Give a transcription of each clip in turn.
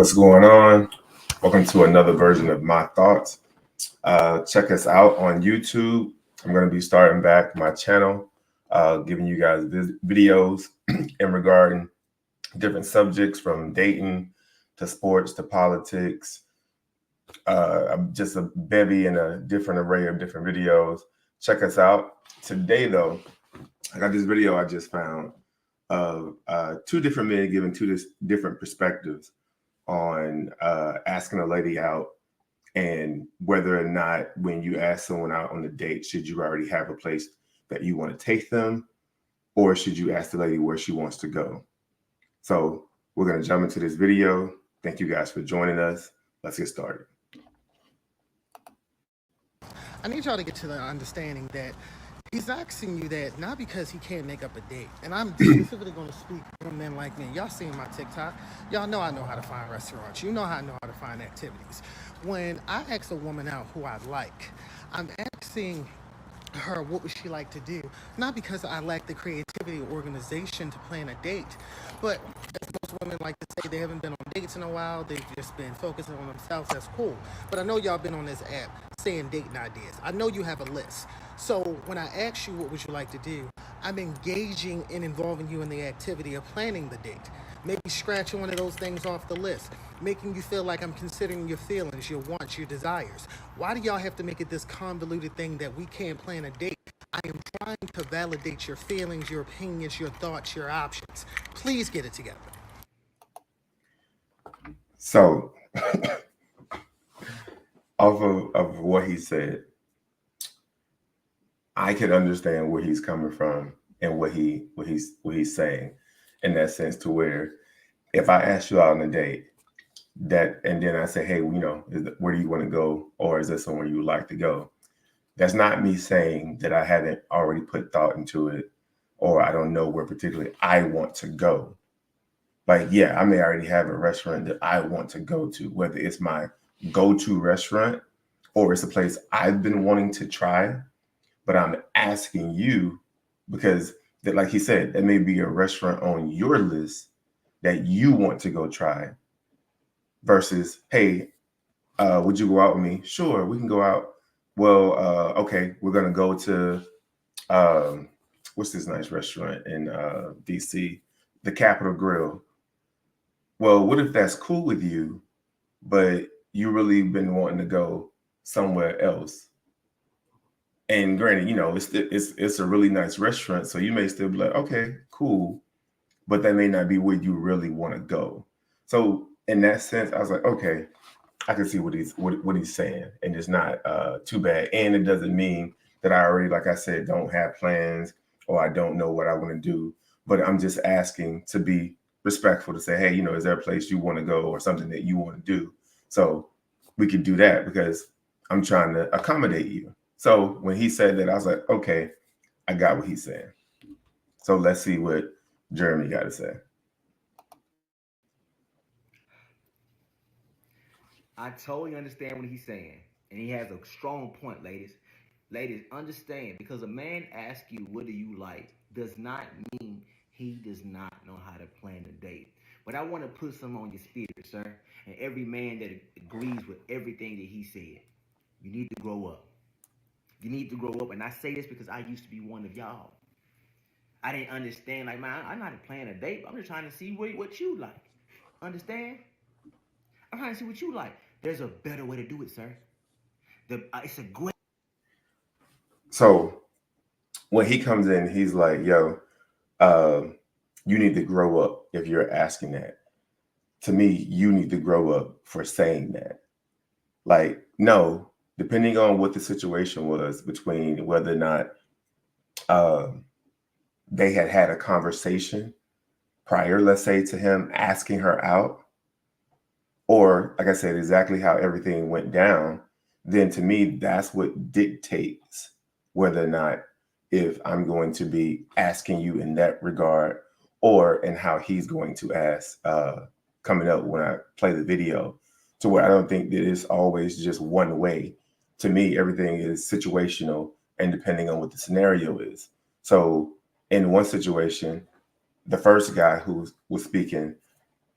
What's going on? Welcome to another version of My Thoughts. Check us out on YouTube. I'm going to be starting back my channel, giving you guys videos in regarding different subjects from dating to sports to politics. Just a bevy and a different array of different videos. Check us out. Today, though, I got this video I just found of two different men giving two different perspectives on asking a lady out and whether or not when you ask someone out on a date, should you already have a place that you want to take them, or should you ask the lady where she wants to go? So we're going to jump into this video. Thank you guys for joining us. Let's get started. I need y'all to get to the understanding that he's asking you that not because he can't make up a date. And I'm specifically going to speak for men like me. Y'all seen my TikTok. Y'all know I know how to find restaurants. You know how I know how to find activities. When I ask a woman out who I like, I'm asking her what would she like to do, not because I lack the creativity or organization to plan a date, but as most women like to say, they haven't been on dates in a while, they've just been focusing on themselves. That's cool, but I know y'all been on this app saying dating ideas. I know you have a list. So when I ask you what would you like to do, I'm engaging and involving you in the activity of planning the date. Maybe scratching one of those things off the list, making you feel like I'm considering your feelings, your wants, your desires. Why do y'all have to make it this convoluted thing that we can't plan a date? I am trying to validate your feelings, your opinions, your thoughts, your options. Please get it together. So off of what he said, I can understand where he's coming from and what he's saying, in that sense, to where if I ask you out on a date, and then I say, hey, where do you want to go, or is there somewhere you would like to go? That's not me saying that I haven't already put thought into it, or I don't know where particularly I want to go. Like, yeah, I may already have a restaurant that I want to go to, whether it's my go-to restaurant or it's a place I've been wanting to try. But I'm asking you because, that, like he said, there may be a restaurant on your list that you want to go try versus, hey, would you go out with me? Sure, we can go out. Well, okay, we're going to go to, what's this nice restaurant in DC? The Capitol Grill. Well, what if that's cool with you, but you really been wanting to go somewhere else? And granted, it's a really nice restaurant, so you may still be like, okay, cool, but that may not be where you really want to go. So in that sense, I was like, okay, I can see what he's saying, and it's not too bad. And it doesn't mean that I already, like I said, don't have plans or I don't know what I want to do. But I'm just asking to be respectful, to say, hey, is there a place you want to go or something that you want to do? So we can do that because I'm trying to accommodate you. So when he said that, I was like, okay, I got what he's saying. So let's see what Jeremy got to say. I totally understand what he's saying, and he has a strong point, ladies. Ladies, understand, because a man asks you, what do you like, does not mean he does not know how to plan a date. But I want to put some on your spirit, sir, and every man that agrees with everything that he said. You need to grow up. You need to grow up, and I say this because I used to be one of y'all. I didn't understand, like, man, I'm not planning a date. I'm just trying to see what you like. Understand? I'm trying to see what you like. There's a better way to do it, sir. It's a great. So when he comes in, he's like, yo, you need to grow up if you're asking that. To me, you need to grow up for saying that. Like, no, depending on what the situation was between whether or not they had a conversation prior, let's say, to him asking her out, or like I said, exactly how everything went down, then to me, that's what dictates whether or not if I'm going to be asking you in that regard, or in how he's going to ask coming up when I play the video, to where I don't think that it's always just one way. To me, everything is situational and depending on what the scenario is. So in one situation, the first guy who was speaking,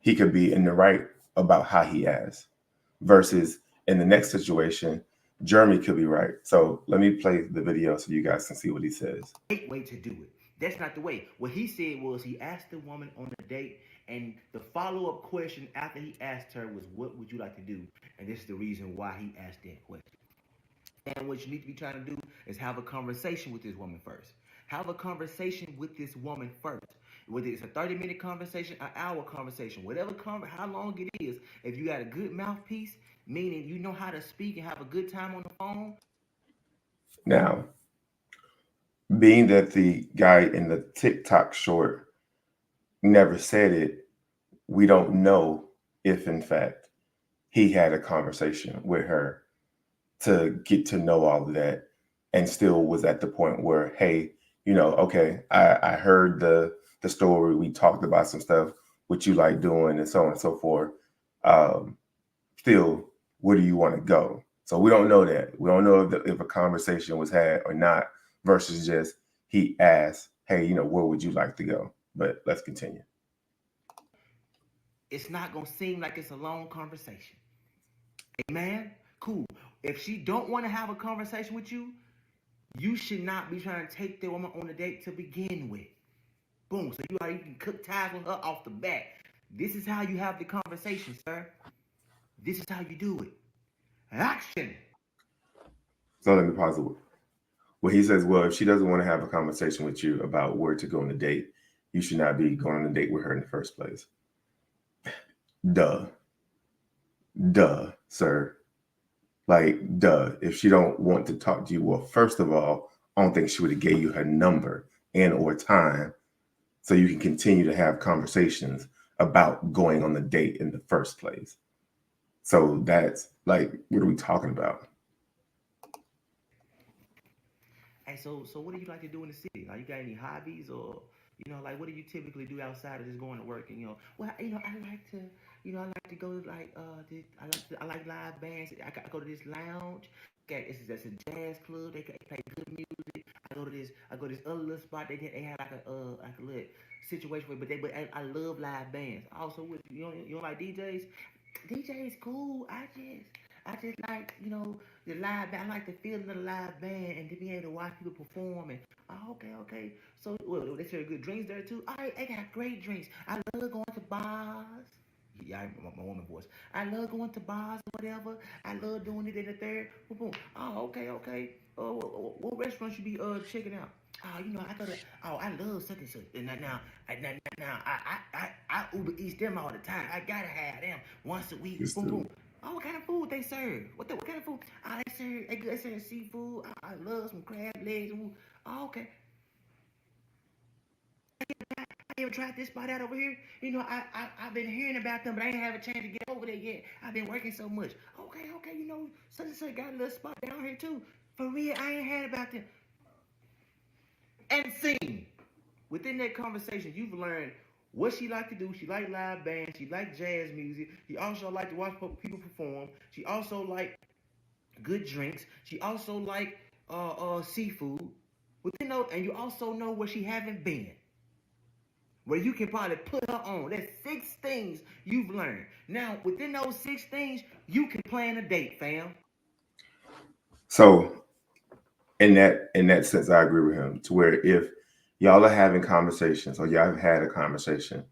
he could be in the right about how he asked. Versus in the next situation, Jeremy could be right. So let me play the video so you guys can see what he says. Great way to do it. That's not the way. What he said was he asked the woman on a date, and the follow-up question after he asked her was, what would you like to do? And this is the reason why he asked that question. And what you need to be trying to do is have a conversation with this woman first. Have a conversation with this woman first. Whether it's a 30-minute conversation, an hour conversation, whatever, how long it is, if you got a good mouthpiece, meaning you know how to speak and have a good time on the phone. Now, being that the guy in the TikTok short never said it, we don't know if, in fact, he had a conversation with her to get to know all of that and still was at the point where, hey, you know, okay, I heard the story. We talked about some stuff, what you like doing and so on and so forth. Still, where do you want to go? So we don't know that. We don't know if a conversation was had or not versus just he asked, hey, you know, where would you like to go? But let's continue. It's not going to seem like it's a long conversation. Amen? Cool. If she don't want to have a conversation with you, you should not be trying to take the woman on a date to begin with. Boom. So you can cook ties with her off the bat. This is how you have the conversation, sir. This is how you do it. Action. So let me pause it. Well, he says, well, if she doesn't want to have a conversation with you about where to go on a date, you should not be going on a date with her in the first place. Duh, sir. Like, duh. If she don't want to talk to you, well, first of all, I don't think she would have gave you her number and or time so you can continue to have conversations about going on the date in the first place. So that's like, what are we talking about? Hey, so what do you like to do in the city? Like, you got any hobbies, or like, what do you typically do outside of just going to work? And well, I like to go to I like live bands. I go to this lounge. That's a jazz club. They play good music. I go to this other little spot. They had like a little situation, but I love live bands. Also, with you don't like DJs? DJ is cool. I just like, the live band. I like the feeling of the live band and to be able to watch people perform. And okay. So they serve good drinks there too. All right, they got great drinks. I love going to bars. Yeah, my woman voice. I love going to bars or whatever. I love doing it in the third. Boom. Oh, okay. What restaurants you be checking out? Oh, I go to. Oh, I love such and such. And now, I Uber Eats them all the time. I gotta have them once a week. Boom. Oh, what kind of food they serve? What kind of food? Oh, they serve seafood. I love some crab legs. Oh, okay. I ever tried this spot out over here? I've been hearing about them, but I ain't have a chance to get over there yet. I've been working so much. Okay, such and such got a little spot down here too. For real, I ain't had about them. And sing. Within that conversation, you've learned what she like to do. She like live bands. She like jazz music. She also like to watch people perform. She also like good drinks. She also like seafood. Within those, and you also know where she haven't been, where you can probably put her on. That's 6 things you've learned. Now, within those 6 things, you can plan a date, fam. So in that sense, I agree with him, to where if y'all are having conversations or y'all have had a conversation,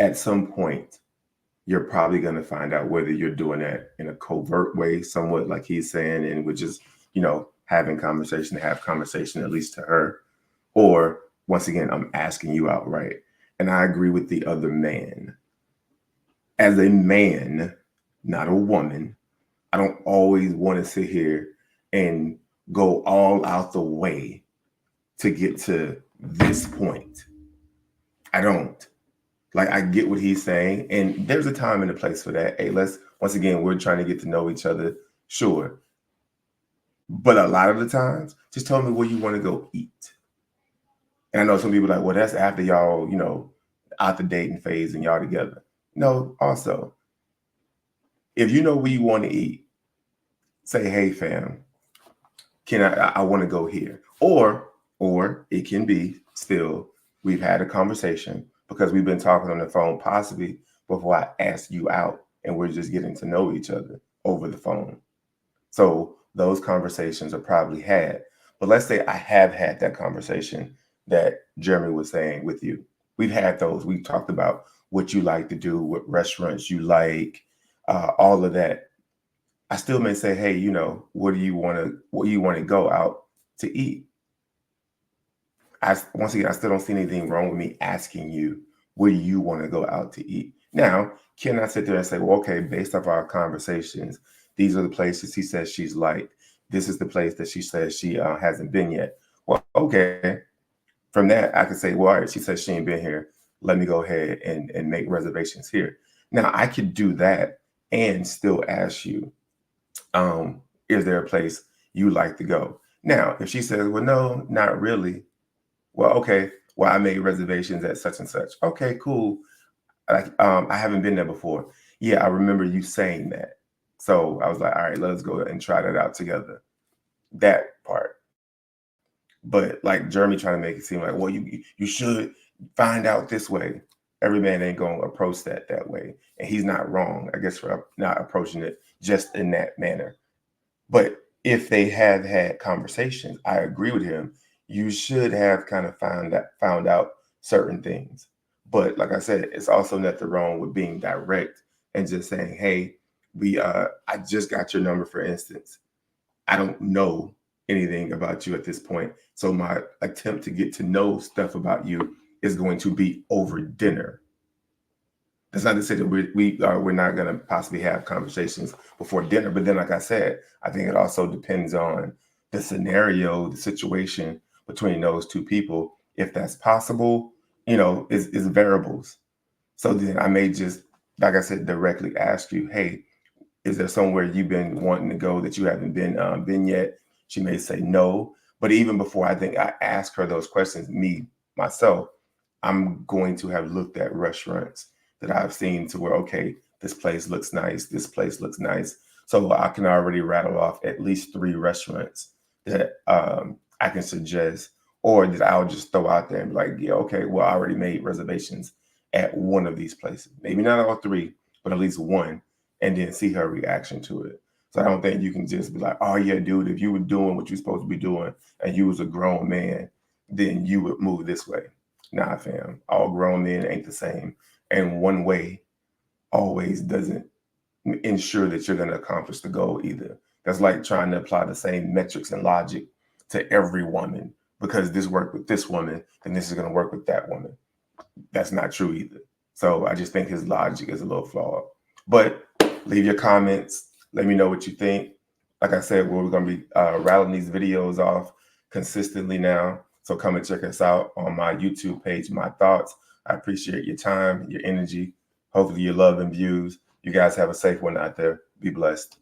at some point, you're probably going to find out whether you're doing that in a covert way, somewhat like he's saying, and we're just, having conversation, have conversation, at least to her, or once again, I'm asking you outright. And I agree with the other man. As a man, not a woman, I don't always want to sit here and go all out the way to get to this point. I don't. Like, I get what he's saying, and there's a time and a place for that. Hey, once again, we're trying to get to know each other, sure. But a lot of the times, just tell me where you want to go eat. And I know some people are like, well, that's after y'all, out the dating phase and y'all together. No, also, if you know where you want to eat, say, hey, fam, I want to go here. Or it can be still, we've had a conversation because we've been talking on the phone possibly before I ask you out and we're just getting to know each other over the phone. So those conversations are probably had. But let's say I have had that conversation that Jeremy was saying with you. We've had those. We've talked about what you like to do, what restaurants you like, all of that. I still may say, hey, you know, what do you want to go out to eat? Once again, I still don't see anything wrong with me asking you, where do you want to go out to eat? Now, can I sit there and say, well, okay, based off our conversations, these are the places he says she's liked. This is the place that she says she hasn't been yet. Well, okay. From that, I could say, well, all right, she says she ain't been here. Let me go ahead and make reservations here. Now, I could do that and still ask you, is there a place you like to go? Now, if she says, well, no, not really. Well, okay. Well, I made reservations at such and such. Okay, cool. I haven't been there before. Yeah, I remember you saying that. So I was like, all right, let's go and try that out together. That part. But like Jeremy trying to make it seem like, well, you should find out this way. Every man ain't gonna approach that way. And he's not wrong, I guess, for not approaching it just in that manner. But if they have had conversations, I agree with him. You should have kind of found out certain things. But like I said, it's also nothing wrong with being direct and just saying, hey, I just got your number, for instance. I don't know anything about you at this point. So my attempt to get to know stuff about you is going to be over dinner. That's not to say that we're not going to possibly have conversations before dinner. But then, like I said, I think it also depends on the scenario, the situation between those two people. If that's possible, you know, is variables. So then I may just, like I said, directly ask you, hey, is there somewhere you've been wanting to go that you haven't been yet? She may say no. But even before I think I ask her those questions, myself, I'm going to have looked at restaurants that I've seen to where, okay, this place looks nice. This place looks nice. So I can already rattle off at least 3 restaurants that I can suggest, or that I'll just throw out there and be like, yeah, okay, well, I already made reservations at one of these places. Maybe not all 3, but at least one, and then see her reaction to it. So I don't think you can just be like, oh yeah, dude, if you were doing what you're supposed to be doing and you was a grown man, then you would move this way. Nah, fam, all grown men ain't the same. And one way always doesn't ensure that you're going to accomplish the goal either. That's like trying to apply the same metrics and logic to every woman, because this worked with this woman, then this is going to work with that woman. That's not true either. So I just think his logic is a little flawed. But leave your comments. Let me know what you think. Like I said, we're going to be rattling these videos off consistently now. So come and check us out on my YouTube page, My Thoughts. I appreciate your time, your energy, hopefully your love and views. You guys have a safe one out there. Be blessed.